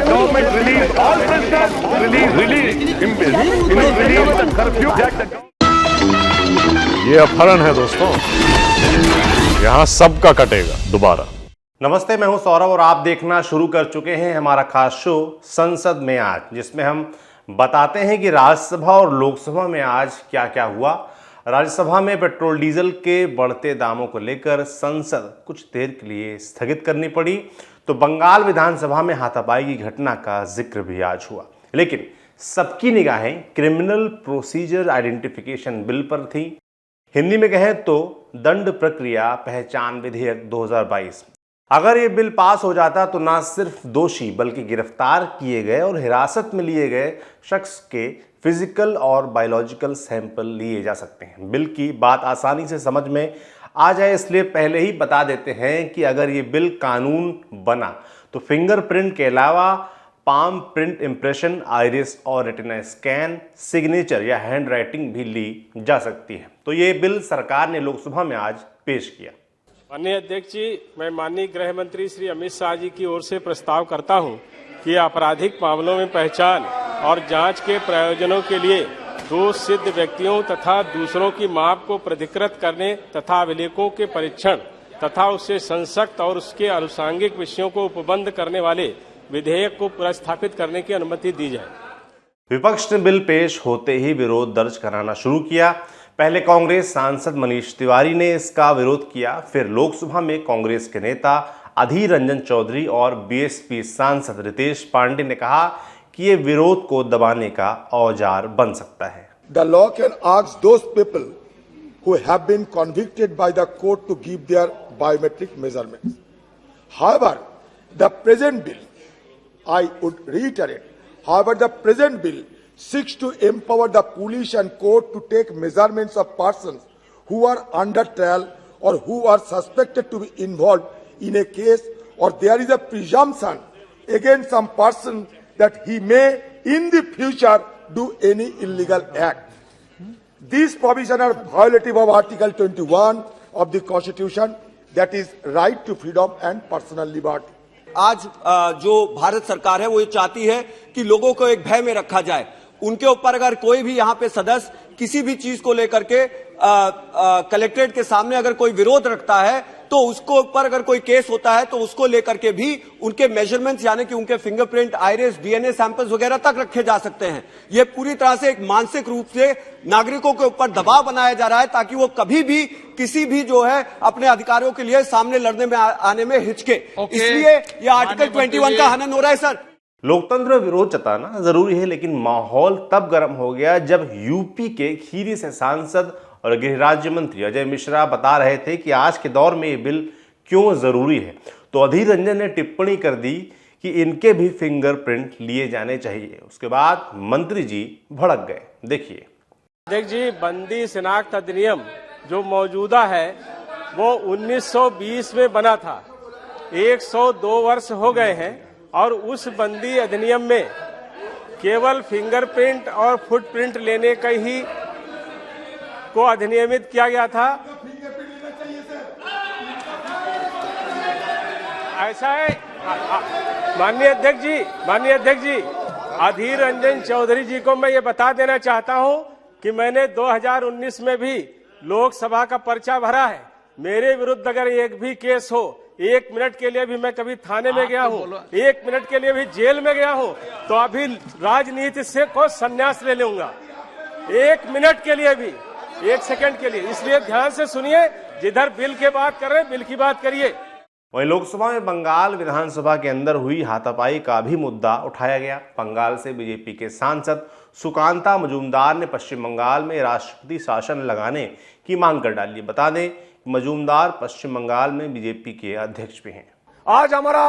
government release all prisoners, release the curfew. ये अपहरण है दोस्तों, यहाँ सबका कटेगा दोबारा। नमस्ते, मैं हूं सौरभ और आप देखना शुरू कर चुके हैं हमारा खास शो संसद में आज, जिसमें हम बताते हैं कि राज्यसभा और लोकसभा में आज क्या क्या हुआ। राज्यसभा में पेट्रोल डीजल के बढ़ते दामों को लेकर संसद कुछ देर के लिए स्थगित करनी पड़ी, तो बंगाल विधानसभा में हाथापाई की घटना का जिक्र भी आज हुआ। लेकिन सबकी निगाहें क्रिमिनल प्रोसीजर आइडेंटिफिकेशन बिल पर थी। हिंदी में कहें तो दंड प्रक्रिया पहचान विधेयक 2022। अगर ये बिल पास हो जाता तो ना सिर्फ दोषी बल्कि गिरफ्तार किए गए और हिरासत में लिए गए शख्स के फिजिकल और बायोलॉजिकल सैंपल लिए जा सकते हैं। बिल की बात आसानी से समझ में आ जाए इसलिए पहले ही बता देते हैं कि अगर ये बिल कानून बना तो फिंगरप्रिंट के अलावा पाम प्रिंट इंप्रेशन, आइरिस और रेटिना स्कैन, सिग्नेचर या हैंड राइटिंग भी ली जा सकती है। तो ये बिल सरकार ने लोकसभा में आज पेश किया। माननीय अध्यक्ष जी, मैं माननीय गृह मंत्री श्री अमित शाह जी की ओर से प्रस्ताव करता हूं कि आपराधिक मामलों में पहचान और जांच के प्रयोजनों के लिए दोष सिद्ध व्यक्तियों तथा दूसरों की माप को प्राधिकृत करने तथा अभिलेखों के परीक्षण तथा उससे संसक्त और उसके आनुषंगिक विषयों को उपबंध करने वाले विधेयक को प्रस्थापित करने की अनुमति दी जाए। विपक्ष ने बिल पेश होते ही विरोध दर्ज कराना शुरू किया। पहले कांग्रेस सांसद मनीष तिवारी ने इसका विरोध किया, फिर लोकसभा में कांग्रेस के नेता अधीर रंजन चौधरी और बीएसपी सांसद रितेश पांडे ने कहा कि ये विरोध को दबाने का औजार बन सकता है। The law can ask those people who have been convicted by the court to give their biometric measurements. However, the present bill, I would reiterate, however, the present bill seeks to empower the police and court to take measurements of persons who are under trial or who are suspected to be involved in a case, or there is a presumption against some person that he may in the future do any illegal act. These provisions are violative of Article 21 of the Constitution, that is right to freedom and personal liberty. आज जो भारत सरकार है वो ये चाहती है कि लोगों को एक भय में रखा जाए। उनके ऊपर अगर कोई भी यहाँ पे सदस्य किसी भी चीज को लेकर के कलेक्ट्रेट के सामने अगर कोई विरोध रखता है तो उसको ऊपर अगर कोई केस होता है तो उसको लेकर के भी उनके मेजरमेंट्स यानी कि उनके फिंगरप्रिंट, आइरिस, डीएनए सैंपल्स वगैरह तक रखे जा सकते हैं। ये पूरी तरह से एक मानसिक रूप से नागरिकों के ऊपर दबाव बनाया जा रहा है ताकि वो कभी भी किसी भी जो है अपने अधिकारों के लिए सामने लड़ने में आने में हिचके। इसलिए ये आर्टिकल 21 का हनन हो रहा है। सर, लोकतंत्र में विरोध जताना जरूरी है, लेकिन माहौल तब गर्म हो गया जब यूपी के खीरी से सांसद और गृह राज्य मंत्री अजय मिश्रा बता रहे थे कि आज के दौर में ये बिल क्यों जरूरी है, तो अधीर रंजन ने टिप्पणी कर दी कि इनके भी फिंगरप्रिंट लिए जाने चाहिए। उसके बाद मंत्री जी भड़क गए। देखिए। अध्यक्ष जी, बंदी शिनाख्त अधिनियम जो मौजूदा है वो 1920 में बना था। 102 वर्ष हो गए हैं और उस बंदी अधिनियम में केवल फिंगरप्रिंट और फुटप्रिंट लेने का ही को अधिनियमित किया गया था। ऐसा है माननीय अध्यक्ष जी, अधीर रंजन चौधरी जी को मैं ये बता देना चाहता हूं कि मैंने 2019 में भी लोकसभा का पर्चा भरा है। मेरे विरुद्ध अगर एक भी केस हो, 1 मिनट के लिए भी मैं कभी थाने में गया हूं, 1 मिनट के लिए भी जेल में गया हूं, तो अभी राजनीति से को संन्यास ले लूंगा। 1 मिनट के लिए भी, 1 सेकंड के लिए। इसलिए ध्यान से सुनिए, जिधर बिल की बात कर रहे हैं बिल की बात करिए। वहीं लोकसभा में बंगाल विधानसभा के अंदर हुई हाथापाई का भी मुद्दा उठाया गया। बंगाल से बीजेपी के सांसद सुकांता मजूमदार ने पश्चिम बंगाल में राष्ट्रपति शासन लगाने की मांग कर डाली। बता दें, मजूमदार पश्चिम बंगाल में बीजेपी के अध्यक्ष भी हैं। आज हमारा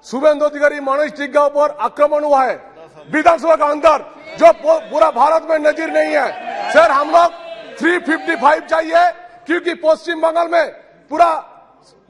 शुभेंदु अधिकारी मनोज टिग्गा पर आक्रमण हुआ है विधानसभा का अंदर, जो पूरा भारत में नजीर नहीं है। सर, हम लोग 355 चाहिए क्योंकि पश्चिम बंगाल में पूरा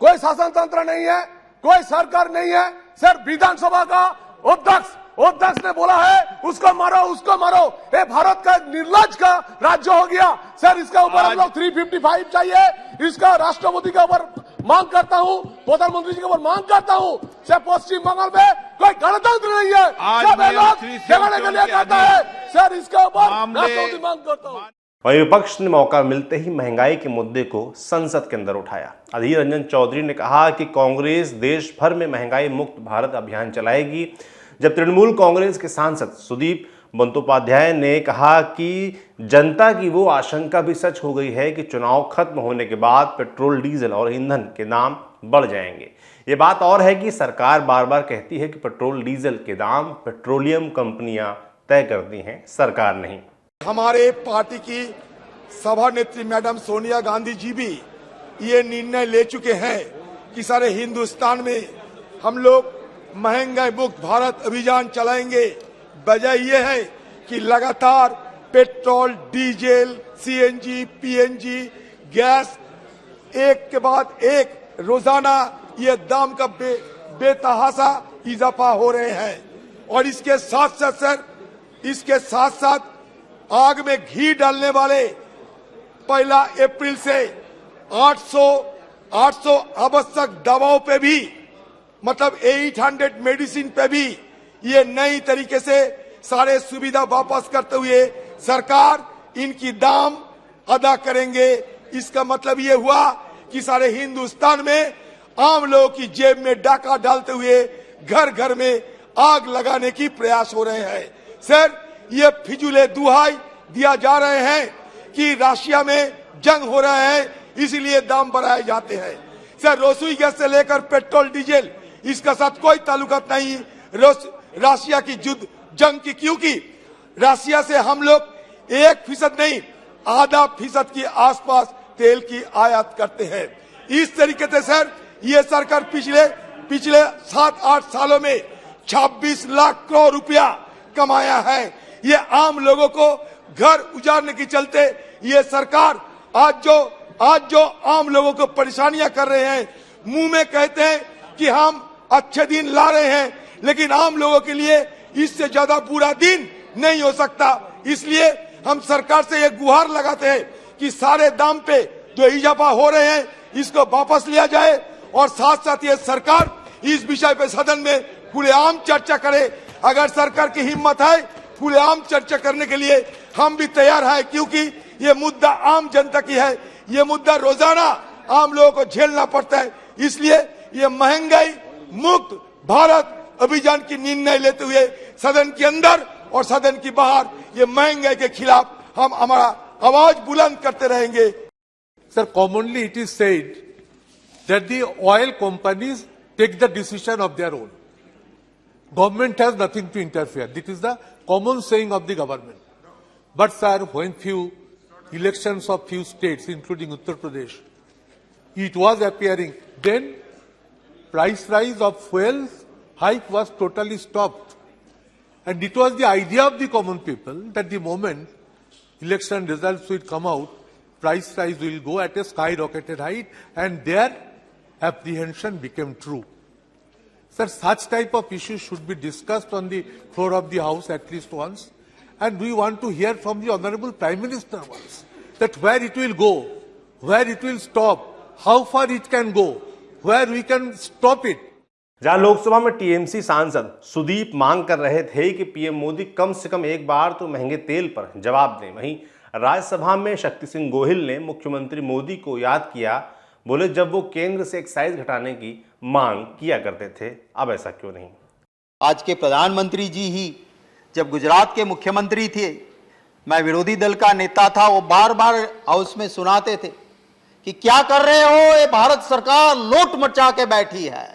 कोई शासन तंत्र नहीं है, कोई सरकार नहीं है। सर, विधानसभा का अध्यक्ष ने बोला है उसको मारो। ये भारत का निर्लज का राज्य हो गया। सर, इसका ऊपर हम लोग 355 चाहिए। इसका राष्ट्रपति के ऊपर मांग करता हूं, प्रधानमंत्री जी के ऊपर मांग करता हूं, सर पश्चिम बंगाल में कोई गणतंत्र नहीं है, सब ये लोग झगड़ने के लिए कहता है, सर इसके ऊपर राष्ट्रपति मांग करता हूं। वहीं विपक्ष ने मौका मिलते ही महंगाई के मुद्दे को संसद के अंदर उठाया। अधीर रंजन चौधरी ने कहा कि कांग्रेस देश भर में महंगाई मुक्त भारत अभियान चलाएगी, जब तृणमूल कांग्रेस के सांसद सुदीप बंदोपाध्याय ने कहा कि जनता की वो आशंका भी सच हो गई है कि चुनाव खत्म होने के बाद पेट्रोल, डीजल और ईंधन के दाम बढ़ जाएंगे। ये बात और है कि सरकार बार बार कहती है कि पेट्रोल डीजल के दाम पेट्रोलियम कंपनियां तय करती हैं, सरकार नहीं। हमारे पार्टी की सभानेत्री मैडम सोनिया गांधी जी भी ये निर्णय ले चुके हैं कि सारे हिंदुस्तान में हम लोग महंगाई मुक्त भारत अभियान चलाएंगे। वजह यह है कि लगातार petrol, diesel, CNG, PNG, gas एक के बाद एक रोजाना ये दाम का बेतहाशा इजाफा हो रहे हैं। और इसके साथ साथ सर, इसके साथ साथ आग में घी डालने वाले 1 अप्रैल से 800 आवश्यक दवाओं पे भी, मतलब 800 मेडिसिन पे भी ये नई तरीके से सारे सुविधा वापस करते हुए सरकार इनकी दाम अदा करेंगे। इसका मतलब ये हुआ कि सारे हिंदुस्तान में आम लोगों की जेब में डाका डालते हुए घर घर में आग लगाने की प्रयास हो रहे हैं। सर, ये फिजूले दुहाई दिया जा रहे हैं कि रशिया में जंग हो रहा है इसलिए दाम बढ़ाए जाते हैं। सर, रसोई गैस से लेकर पेट्रोल, डीजल, इसका साथ कोई ताल्लुकात नहीं रशिया की जंग की, क्योंकि रशिया से हम लोग 1% नहीं 0.5% के आसपास तेल की आयात करते हैं। इस तरीके से सर ये सरकार पिछले 7-8 सालों में 26 लाख करोड़ रुपया कमाया है। ये आम लोगों को घर उजाड़ने के चलते ये सरकार आज जो आम लोगों को परेशानियां कर रहे हैं, मुंह में कहते हैं कि हम अच्छे दिन ला रहे हैं, लेकिन आम लोगों के लिए इससे ज्यादा बुरा दिन नहीं हो सकता। इसलिए हम सरकार से ये गुहार लगाते हैं कि सारे दाम पे जो इजाफा हो रहे हैं इसको वापस लिया जाए और साथ साथ ये सरकार इस विषय पे सदन में खुलेआम चर्चा करे। अगर सरकार की हिम्मत है खुलेआम चर्चा करने के लिए हम भी तैयार हैं, क्योंकि ये मुद्दा आम जनता की है, ये मुद्दा रोजाना आम लोगों को झेलना पड़ता है। इसलिए ये महंगाई मुक्त भारत अभियान की निर्णय लेते हुए सदन के अंदर और सदन के बाहर ये महंगाई के खिलाफ हम हमारा आवाज बुलंद करते रहेंगे। Sir, commonly it is said that the oil companies take the decision of their own. Government has nothing to interfere. This is the common saying of the government. But sir, when few elections of few states, including Uttar Pradesh, it was appearing, then price rise of fuel hike was totally stopped. And it was the idea of the common people that the moment election results will come out, price rise will go at a skyrocketed height, and their apprehension became true. Sir, such type of issues should be discussed on the floor of the House at least once, and we want to hear from the Honorable Prime Minister once, that where it will go, where it will stop, how far it can go, where we can stop it. जहां लोकसभा में TMC सांसद सुदीप मांग कर रहे थे कि PM Modi कम से कम एक बार तो महंगे तेल पर जवाब दें, वहीं राज्यसभा में शक्ति सिंह गोहिल ने मुख्यमंत्री मोदी को याद किया। बोले, जब वो केंद्र से एक्साइज घटाने की मांग किया करते थे, अब ऐसा क्यों नहीं। आज के प्रधानमंत्री जी ही जब गुजरात के मुख्यमंत्री थे, मैं विरोधी दल का नेता था, वो बार बार हाउस में सुनाते थे कि क्या कर रहे हो, ये भारत सरकार लूट मचा के बैठी है।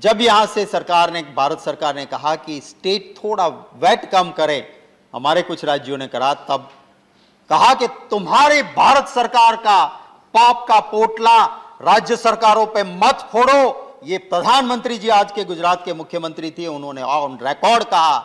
जब यहां से भारत सरकार ने कहा कि स्टेट थोड़ा वैट कम करे, हमारे कुछ राज्यों ने करा, तब कहा कि तुम्हारे भारत सरकार का पाप का पोटला राज्य सरकारों पे मत फोड़ो। ये प्रधानमंत्री जी आज के गुजरात के मुख्यमंत्री थे, उन्होंने ऑन रिकॉर्ड कहा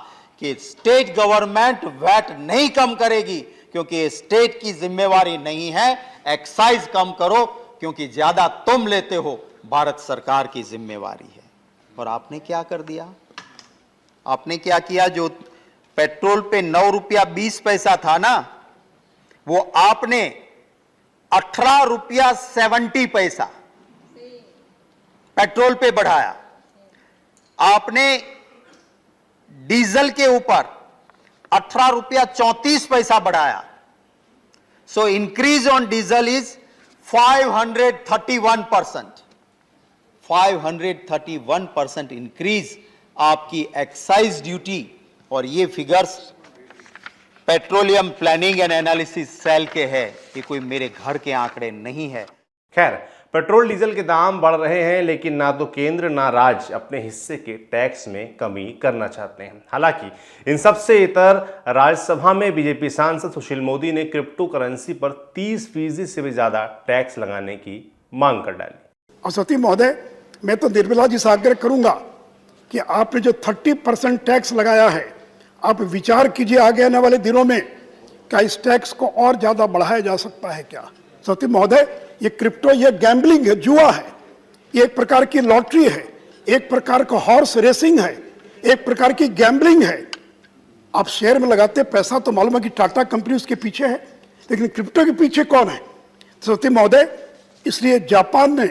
कि स्टेट गवर्नमेंट वैट नहीं कम करेगी क्योंकि ये स्टेट की जिम्मेवारी नहीं है, एक्साइज कम करो क्योंकि ज्यादा तुम लेते हो, भारत सरकार की जिम्मेवारी है। और आपने क्या कर दिया, आपने क्या किया, जो पेट्रोल पे 9 रुपया 20 पैसा था ना, वो आपने 18.70 पेट्रोल पे बढ़ाया। आपने डीजल के ऊपर 18.34 बढ़ाया। So increase on diesel is 531%। 531% increase आपकी एक्साइज ड्यूटी। और ये figures petroleum planning and analysis cell के हैं, ये कोई मेरे घर के आंकड़े नहीं है। खैर, पेट्रोल डीजल के दाम बढ़ रहे हैं, लेकिन ना तो केंद्र ना राज्य अपने हिस्से के टैक्स में कमी करना चाहते हैं। हालांकि इन सबसे इतर राज्यसभा में बीजेपी सांसद सुशील मोदी ने क्रिप्टो करेंसी पर 30% से भी ज्यादा टैक्स लगाने की मांग कर डाली। और सती महोदय, मैं तो निर्मला जी से आग्रह करूंगा कि आपने जो 30% टैक्स लगाया है, आप विचार कीजिए आगे आने वाले दिनों में क्या इस टैक्स को और ज्यादा बढ़ाया जा सकता है क्या। सती महोदय, ये क्रिप्टो, ये गैम्बलिंग है, जुआ है, ये एक प्रकार की लॉटरी है, एक प्रकार का हॉर्स रेसिंग है, एक प्रकार की गैम्बलिंग है। आप शेयर में लगाते पैसा तो मालूम है कि टाटा कंपनी उसके पीछे है, लेकिन क्रिप्टो के पीछे कौन है। सती महोदय, इसलिए जापान ने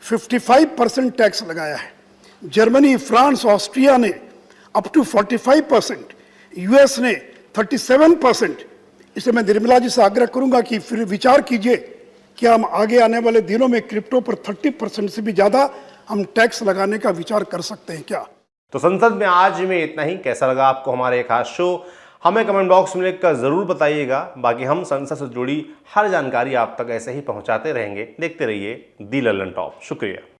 55% टैक्स लगाया है, जर्मनी, फ्रांस, ऑस्ट्रिया ने अप टू 45%, यूएस ने 37%। इसलिए मैं निर्मला जी से आग्रह करूंगा कि फिर विचार कीजिए कि हम आगे आने वाले दिनों में क्रिप्टो पर 30% से भी ज्यादा हम टैक्स लगाने का विचार कर सकते हैं क्या। तो संसद में आज में इतना ही। कैसा लगा आपको हमारे खास शो, हमें कमेंट बॉक्स में लिखकर जरूर बताइएगा। बाकी हम संसद से जुड़ी हर जानकारी आप तक ऐसे ही पहुंचाते रहेंगे। देखते रहिए दी लल्लन टॉप। शुक्रिया।